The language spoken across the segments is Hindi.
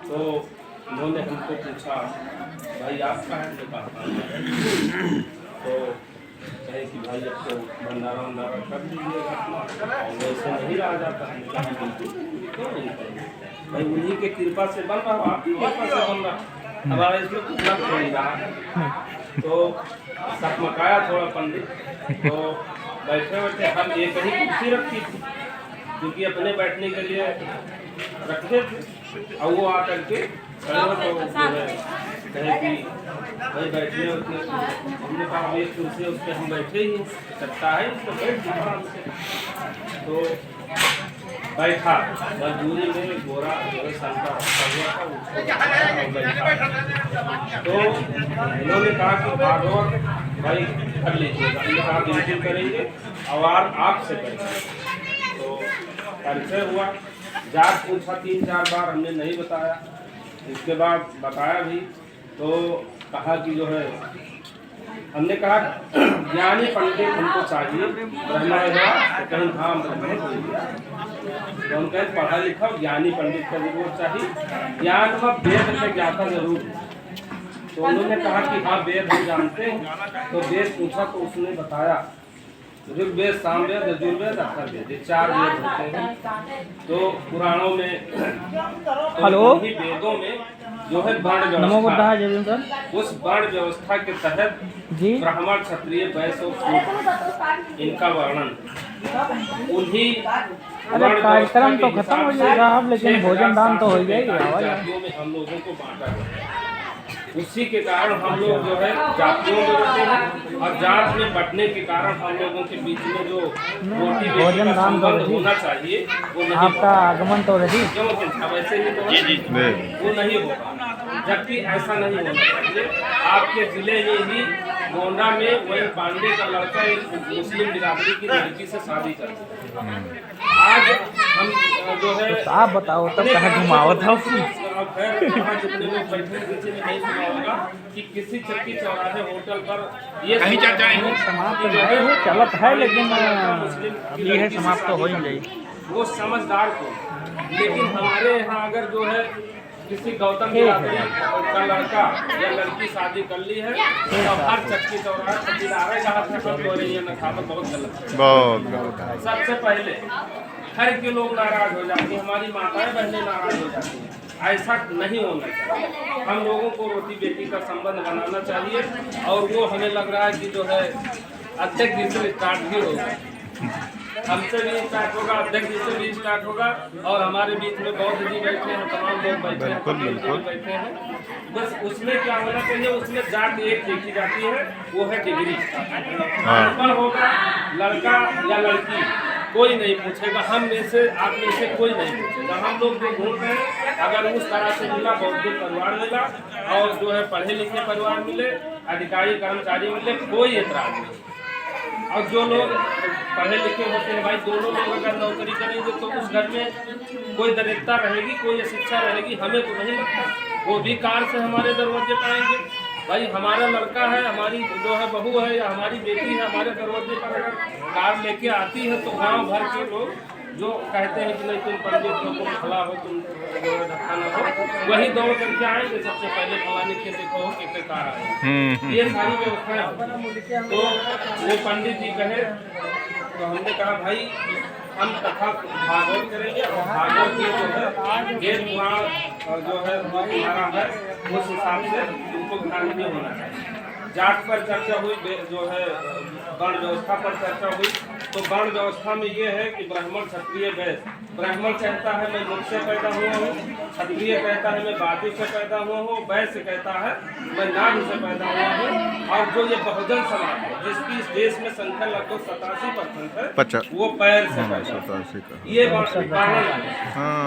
तो उन्होंने हमको पूछा भाई आप कहाँ से कहा तो कहे कि भाई अब तो भंडारा वंडारा कर दीजिएगा अपना और वैसे नहीं रहा जाता। हमने कहा बिल्कुल क्यों नहीं करेंगे भाई, उन्हीं के कृपा से बन रहा, आपकी कृपा से बन रहा, हमारा इसमें कुछ लग नहीं रहा। तो सकमकाया थोड़ा पंडित, तो बैठे बैठे हम एक ही कुर्सी रखी थी क्योंकि अपने बैठने के लिए रखे थे, और वो आकर के खड़े हो तो जो है कहे कि भाई बैठने उठने, हमने कहा एक कुर्सी उस पर हम बैठे ही सकता है उस पर बैठ आराम से। तो बैठा मजदूरी में गोरा जो है संता रखा हुआ था उसको बैठा। तो इन्होंने कहा कि भागवत भाई कर लीजिएगा, हमने कहा बिल्कुल करेंगे और आपसे करेंगे। तो परिचय हुआ, जात पूछा 3-4 बार, हमने नहीं बताया। इसके बाद बताया भी तो कहा कि जो है, हमने कहा ज्ञानी पंडित हमको चाहिए, ब्रह्मण है तो कहीं हाँ ब्रह्मण हो गया, तो हम कहें पढ़ा लिखा ज्ञानी पंडित का जरूर चाहिए, ज्ञान व वेद में ज्ञाता जरूर है। तो उन्होंने कहा कि हाँ वेद हम जानते हैं। तो वेद पूछा तो उसने बताया ऋग्वेद, सामवेद, यजुर्वेद, अथर्ववेद, ये 4 वेद होते हैं। तो पुराणों में तो वेदों में जो है वर्ण व्यवस्था, उस वर्ण व्यवस्था के तहत ब्राह्मण, क्षत्रिय, वैश्य और शूद्र इनका वर्णन, उन्हीं कार्यक्रम तो खत्म हो जाएगा अब, लेकिन भोजन दान तो हो जाएगा। जातियों में हम लोगों को बांटा गया, उसी के कारण हम लोग जो है जातियों में रहते हैं, और जात में बंटने के कारण हम लोगों के बीच में जो रोटी भोजन का संबंध होना चाहिए वो नहीं, आपका आगमन तो रही वैसे ही तो वो नहीं होगा, जबकि ऐसा नहीं होना चाहिए। आपके जिले में ही गोंडा में वही पांडे का लड़का एक मुस्लिम बिरादरी की लड़की से शादी करते हैं। आज हम जो है तो आप बताओ तब कहाँ घुमावत हो। जितने लोग बैठे नीचे में नहीं सुना होगा कि किसी चक्की चौराहे होटल पर ये कहीं चर्चा नहीं समाप्त है, चलत है, लेकिन अभी है समाप्त तो हो ही गई। वो समझदार को, लेकिन हमारे यहाँ अगर जो है किसी गौतम बिरादरी का लड़का या लड़की शादी कर ली है तो हर चक्की चौराहे पटीदारे का हाथ खत्म हो रही है, नखावत बहुत गलत है। सबसे पहले घर के लोग नाराज हो जाते हैं, हमारी माताएं बहनें नाराज हो जाती हैं, ऐसा नहीं होना चाहिए। हम लोगों को रोटी बेटी का संबंध बनाना चाहिए, और वो हमें लग रहा है कि जो है अध्यक्ष जी से स्टार्ट भी होगा, हमसे भी स्टार्ट होगा, अध्यक्ष जी से भी स्टार्ट होगा, और हमारे बीच में बौद्ध जी बैठे हैं, तमाम लोग बैठे हैं, बैठे हैं। बस उसमें क्या होना चाहिए, उसमें जात एक देखी जाती है, वो है डिग्री। अनपढ़ होगा लड़का या लड़की कोई नहीं पूछेगा, हम में से आप में से कोई नहीं पूछेगा। हम लोग जो ढूंढ रहे हैं, अगर उस तरह से मिला, बौद्धिक परिवार मिला और जो है पढ़े लिखे परिवार मिले, अधिकारी कर्मचारी मिले, कोई एतराज नहीं। और जो लोग पढ़े लिखे होते हैं भाई, दोनों लोग अगर नौकरी करेंगे तो उस घर में कोई दरिद्रता रहेगी, कोई अशिक्षा रहेगी, हमें तो नहीं लगता। वो भी कार से हमारे दरवाजे पर आएंगे, भाई हमारा लड़का है, हमारी जो है बहू है या हमारी बेटी है, हमारे दरवाजे पर अगर कार लेके आती है तो गांव भर के लोग जो कहते हैं कि नहीं तुम पंडित हो, तुम भला हो, तुम धक्का न हो, वही दौड़ करके आएंगे, सबसे पहले भवानी के देखो कि कार आए। ये सारी व्यवस्थाएं। तो वो पंडित जी कहे, तो हमने कहा भाई हम कथा भागवत करेंगे, और भागवत में जो है वेद पुराण जो है हमारा है, उस हिसाब से उनको ध्यान में होना चाहिए। जात पर चर्चा हुई, जो है वर्ण व्यवस्था पर चर्चा हुई, तो वर्ण व्यवस्था में ये है कि ब्राह्मण, क्षत्रिय, वैश्य। ब्राह्मण कहता है मैं मुख से पैदा हुआ हूँ, क्षत्रिय कहता है मैं बाजू से पैदा हुआ हूँ, वैश्य कहता है मैं नाभि से पैदा हुआ हूँ। और जो ये बहुजन समाज है जिसकी इस देश में संख्या लगभग 87% है, वो पैर से पैदा है, ये वर्णन है।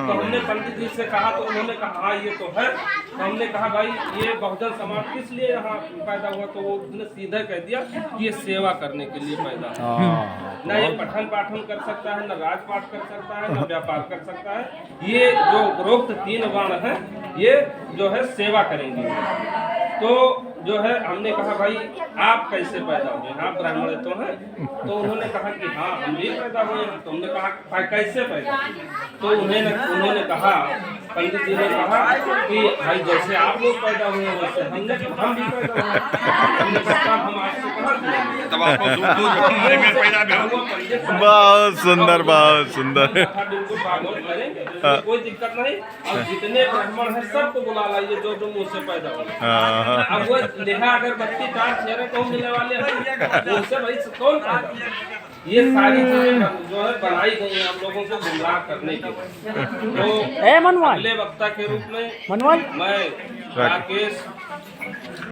तो हमने पंडित जी से कहा, तो उन्होंने कहा हाँ ये तो है। तो हमने कहा भाई ये बहुजन समाज किस लिए यहाँ पैदा हुआ, तो वो उसने सीधा कह दिया कि ये सेवा करने के लिए पैदा है। न ये पठन पाठन कर सकता है, न राजपाट कर सकता है, न व्यापार कर सकता है। ये जो उपरोक्त 3 वर्ण है, ये जो है सेवा करेंगे। तो जो है हमने कहा भाई आप कैसे पैदा हुए, आप ब्राह्मण तो हैं? तो उन्होंने कहा कि हाँ हम भी पैदा हुए हैं। तो हमने कहा कैसे पैदा? तो उन्होंने कहा, पंडित जी ने कहा कि भाई जैसे आप लोग पैदा हुए हैं वैसे हम भी पैदा हुए। हमने कहा हम आपसे कहा तब आपको दूध में पैदा भी हो। बहुत सुंदर, बहुत सुंदर। बिल्कुल बागोल करें, कोई दिक्कत नहीं। और जितने ब्राह्मण हैं सबको बुला लाइए जो मुँह से पैदा हुए। अब वो लेहा अगरबत्ती चार चेहरे को मिलने वाले हैं, उनसे भाई कौन पैदा? ये सारी चीजें जो है बनाई गई हैं हम लोगों को गुमराह करने के लिए। तो अगले वक्ता के रूप में मनोज मैं राकेश